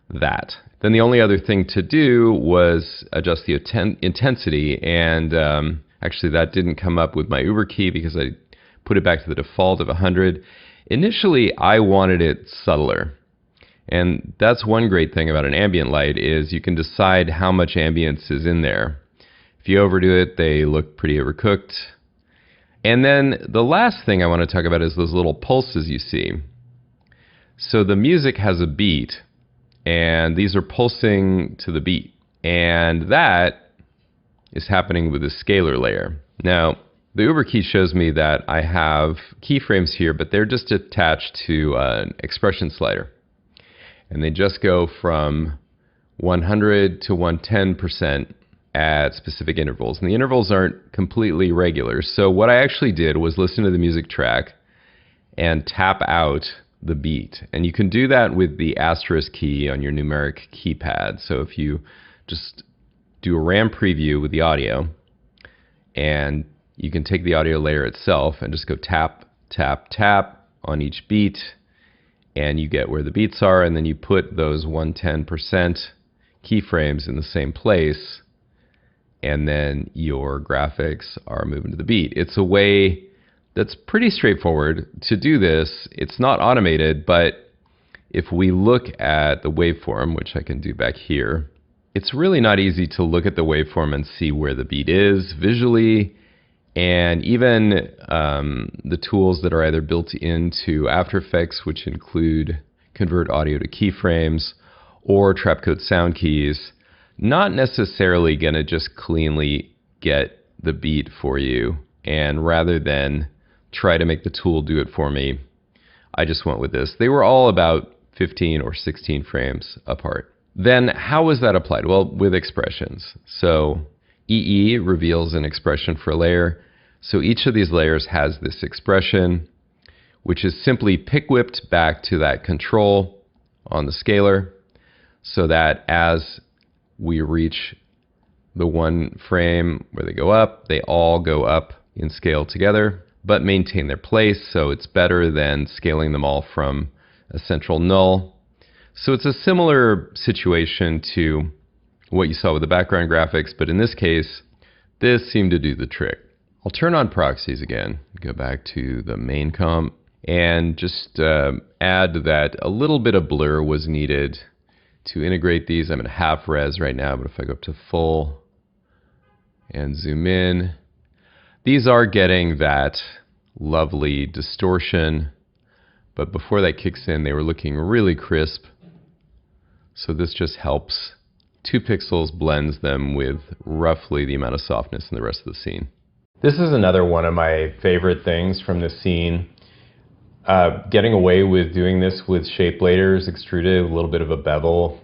that. Then the only other thing to do was adjust the intensity, and actually that didn't come up with my Uber key because I put it back to the default of 100. Initially, I wanted it subtler. And that's one great thing about an ambient light is you can decide how much ambience is in there. If you overdo it, they look pretty overcooked. And then the last thing I want to talk about is those little pulses you see. So the music has a beat, and these are pulsing to the beat. And that is happening with the scalar layer. Now, the Uber key shows me that I have keyframes here, but they're just attached to an expression slider. And they just go from 100 to 110% at specific intervals. And the intervals aren't completely regular. So what I actually did was listen to the music track and tap out the beat. And you can do that with the asterisk key on your numeric keypad. So if you just do a RAM preview with the audio, and you can take the audio layer itself and just go tap, tap, tap on each beat, and you get where the beats are, and then you put those 110% keyframes in the same place, and then your graphics are moving to the beat. It's a way that's pretty straightforward to do this. It's not automated, but if we look at the waveform, which I can do back here, it's really not easy to look at the waveform and see where the beat is visually. And even the tools that are either built into After Effects, which include Convert Audio to Keyframes, or Trapcode Sound Keys, not necessarily going to just cleanly get the beat for you. And rather than try to make the tool do it for me, I just went with this. They were all about 15 or 16 frames apart. Then how was that applied? Well, with expressions. So EE reveals an expression for a layer. So each of these layers has this expression, which is simply pick whipped back to that control on the scaler, so that as we reach the one frame where they go up, they all go up in scale together, but maintain their place. So it's better than scaling them all from a central null. So it's a similar situation to what you saw with the background graphics, but in this case, this seemed to do the trick. I'll turn on proxies again, go back to the main comp, and just add that a little bit of blur was needed to integrate these. I'm at half res right now, but if I go up to full and zoom in, these are getting that lovely distortion, but before that kicks in, they were looking really crisp. So this just helps. 2 pixels blends them with roughly the amount of softness in the rest of the scene. This is another one of my favorite things from the scene. Getting away with doing this with shape layers, extruded, a little bit of a bevel,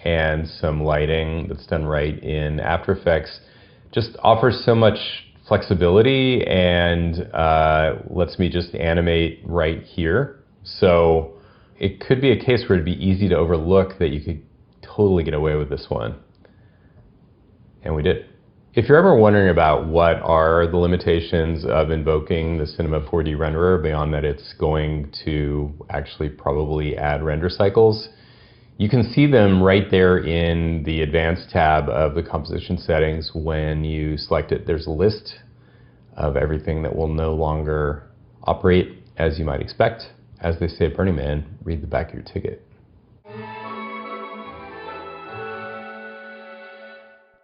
and some lighting that's done right in After Effects just offers so much flexibility and lets me just animate right here. So it could be a case where it'd be easy to overlook that you could totally get away with this one. And we did. If you're ever wondering about what are the limitations of invoking the Cinema 4D renderer beyond that it's going to actually probably add render cycles, you can see them right there in the Advanced tab of the composition settings. When you select it, there's a list of everything that will no longer operate as you might expect. As they say at Burning Man, read the back of your ticket.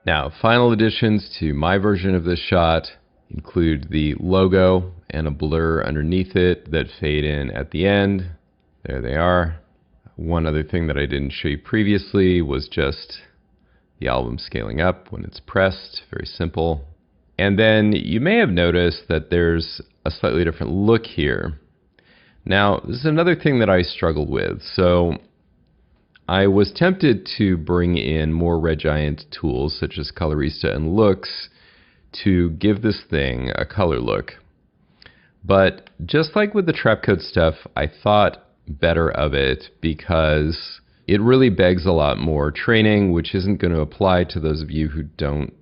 Now, final additions to my version of this shot include the logo and a blur underneath it that fade in at the end. There they are. One other thing that I didn't show you previously was just the album scaling up when it's pressed. Very simple. And then you may have noticed that there's a slightly different look here. Now, this is another thing that I struggled with. So I was tempted to bring in more Red Giant tools such as Colorista and Looks to give this thing a color look. But just like with the Trapcode stuff, I thought better of it because it really begs a lot more training, which isn't going to apply to those of you who don't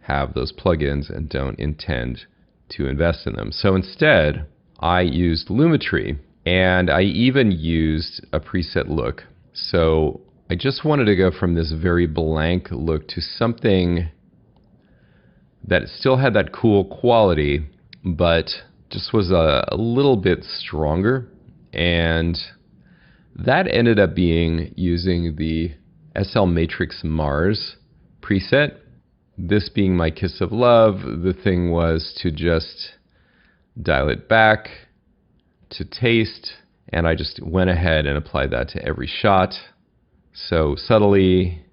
have those plugins and don't intend to invest in them. So instead, I used Lumetri, and I even used a preset look. So I just wanted to go from this very blank look to something that still had that cool quality, but just was a little bit stronger. And that ended up being using the SL Matrix Mars preset. This being my Kiss of Love, the thing was to just dial it back to taste, and I just went ahead and applied that to every shot. So subtly,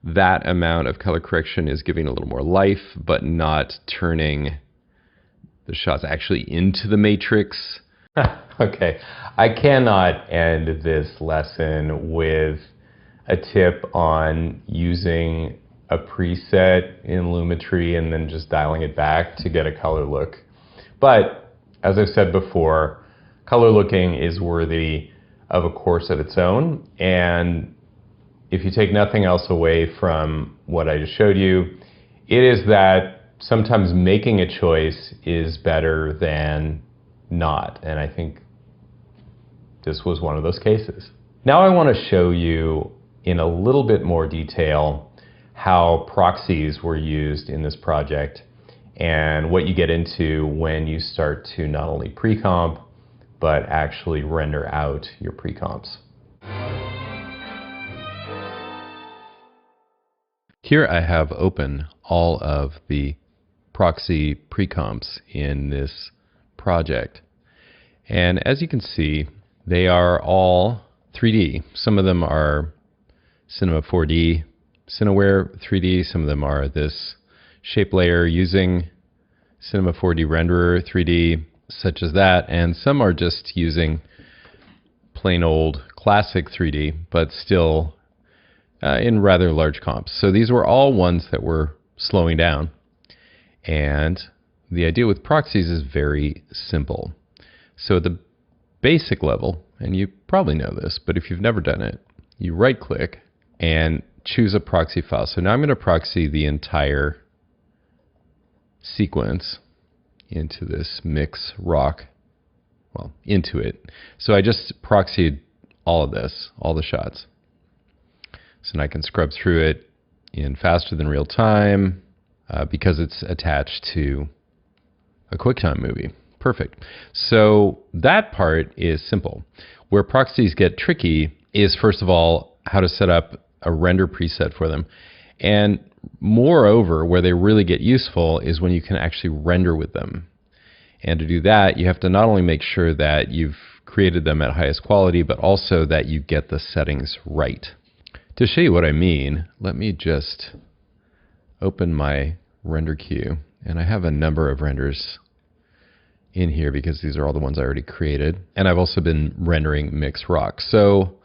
that amount of color correction is giving a little more life, but not turning the shots actually into the matrix. Okay, I cannot end this lesson with a tip on using a preset in Lumetri and then just dialing it back to get a color look. But as I've said before, color looking is worthy of a course of its own. And if you take nothing else away from what I just showed you, it is that sometimes making a choice is better than not. And I think this was one of those cases. Now I want to show you in a little bit more detail how proxies were used in this project and what you get into when you start to not only pre-comp, but actually render out your pre-comps. Here I have open all of the proxy pre-comps in this project. And as you can see, they are all 3D. Some of them are Cinema 4D, Cineware 3D. Some of them are this shape layer using Cinema 4D renderer 3D, such as that. And some are just using plain old classic 3D, but still in rather large comps. So these were all ones that were slowing down. And the idea with proxies is very simple. So at the basic level, and you probably know this, but if you've never done it, you right click and choose a proxy file. So now I'm going to proxy the entire sequence into this mix rock, well, into it. So I just proxied all of this, all the shots. So now I can scrub through it in faster than real time because it's attached to a QuickTime movie. Perfect. So that part is simple. Where proxies get tricky is, first of all, how to set up a render preset for them. And moreover, where they really get useful is when you can actually render with them. And to do that, you have to not only make sure that you've created them at highest quality, but also that you get the settings right. To show you what I mean, let me just open my render queue. And I have a number of renders in here because these are all the ones I already created. And I've also been rendering mix rock. So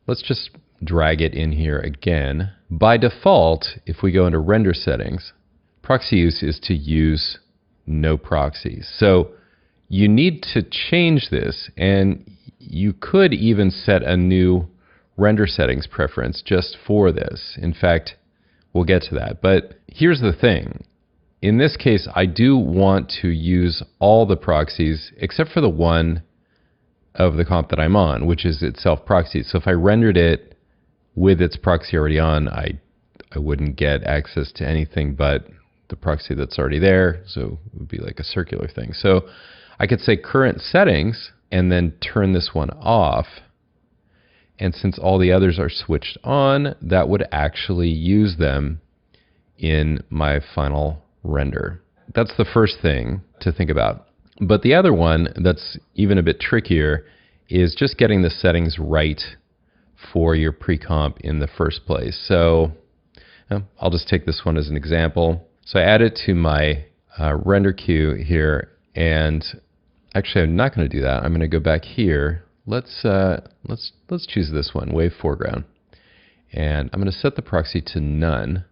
let's just drag it in here again. By default, if we go into render settings, proxy use is to use no proxies. So you need to change this, and you could even set a new render settings preference just for this. In fact, we'll get to that. But here's the thing. In this case, I do want to use all the proxies except for the one of the comp that I'm on, which is itself proxied. So if I rendered it with its proxy already on, I wouldn't get access to anything but the proxy that's already there. So it would be like a circular thing. So I could say current settings and then turn this one off. And since all the others are switched on, that would actually use them in my final render. That's the first thing to think about. But the other one that's even a bit trickier is just getting the settings right for your pre-comp in the first place. So I'll just take this one as an example. So I add it to my render queue here, and actually I'm not going to do that. I'm going to go back here. Let's choose this one, Wave Foreground. And I'm going to set the proxy to none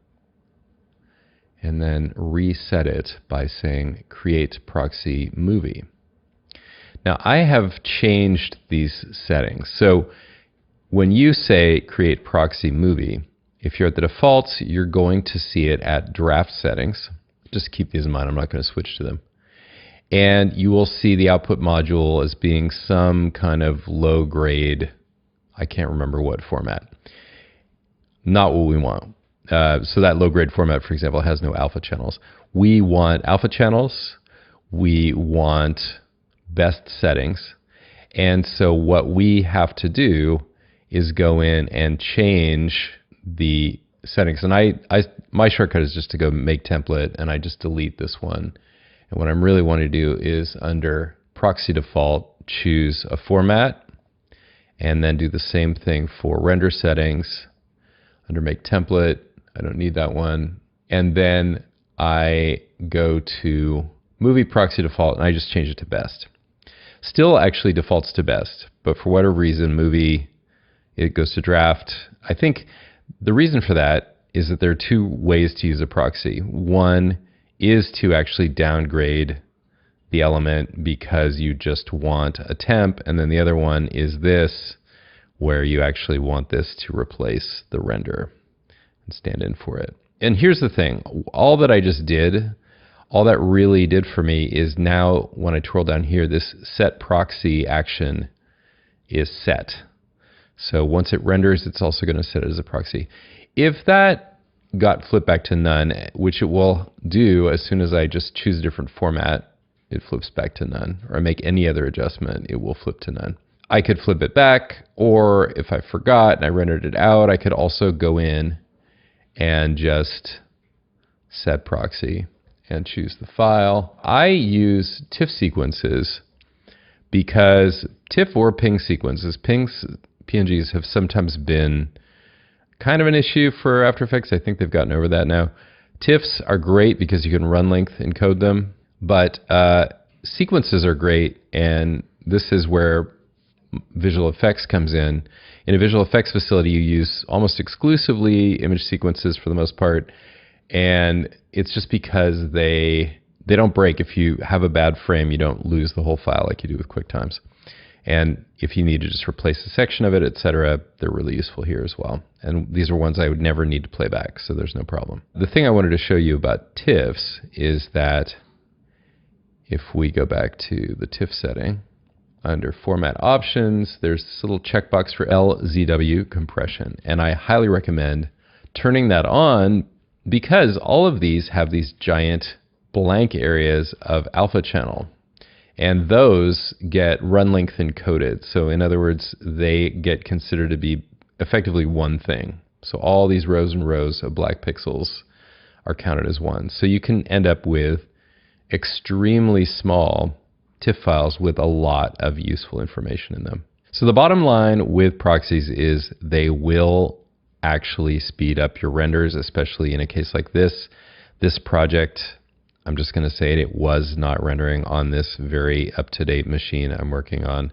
and then reset it by saying create proxy movie. Now I have changed these settings. So when you say create proxy movie, if you're at the defaults, you're going to see it at draft settings. Just keep these in mind. I'm not going to switch to them. And you will see the output module as being some kind of low grade, I can't remember what format. Not what we want. So that low grade format, for example, has no alpha channels. We want alpha channels. We want best settings. And so what we have to do is go in and change the settings. And my shortcut is just to go make template, and I just delete this one. And what I'm really wanting to do is under proxy default, choose a format, and then do the same thing for render settings. Under make template, I don't need that one. And then I go to movie proxy default, and I just change it to best. Still actually defaults to best, but for whatever reason, movie, it goes to draft. I think the reason for that is that there are two ways to use a proxy. One is to actually downgrade the element because you just want a temp, and then the other one is this, where you actually want this to replace the render and stand in for it. And here's the thing, all that I just did, all that really did for me is now when I twirl down here, this set proxy action is set. So once it renders, it's also going to set it as a proxy. If that got flipped back to none, which it will do as soon as I just choose a different format, it flips back to none, or I make any other adjustment, it will flip to none. I could flip it back, or if I forgot and I rendered it out, I could also go in and just set proxy and choose the file. I use TIFF sequences because TIFF or PNG sequences, PNGs have sometimes been kind of an issue for After Effects. I think they've gotten over that now. TIFFs are great because you can run length encode them, but sequences are great, and this is where visual effects comes in. In a visual effects facility, you use almost exclusively image sequences for the most part, and it's just because they don't break. If you have a bad frame, you don't lose the whole file like you do with QuickTimes. And if you need to just replace a section of it, etc., they're really useful here as well. And these are ones I would never need to play back, so there's no problem. The thing I wanted to show you about TIFFs is that if we go back to the TIFF setting, under Format Options, there's this little checkbox for LZW compression. And I highly recommend turning that on because all of these have these giant blank areas of alpha channel. And those get run length encoded. So in other words, they get considered to be effectively one thing. So all these rows and rows of black pixels are counted as one. So you can end up with extremely small TIFF files with a lot of useful information in them. So the bottom line with proxies is they will actually speed up your renders, especially in a case like this. This project, I'm just going to say it was not rendering on this very up-to-date machine I'm working on.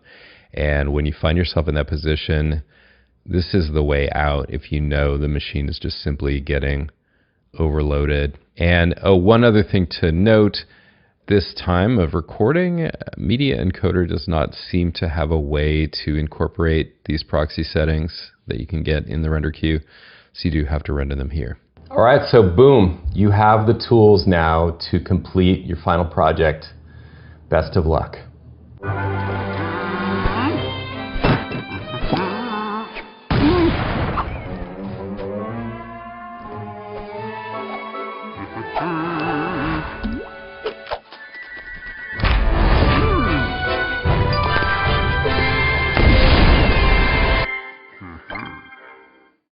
And when you find yourself in that position, this is the way out if you know the machine is just simply getting overloaded. And one other thing to note, this time of recording, Media Encoder does not seem to have a way to incorporate these proxy settings that you can get in the render queue, so you do have to render them here. All right, so boom, you have the tools now to complete your final project. Best of luck.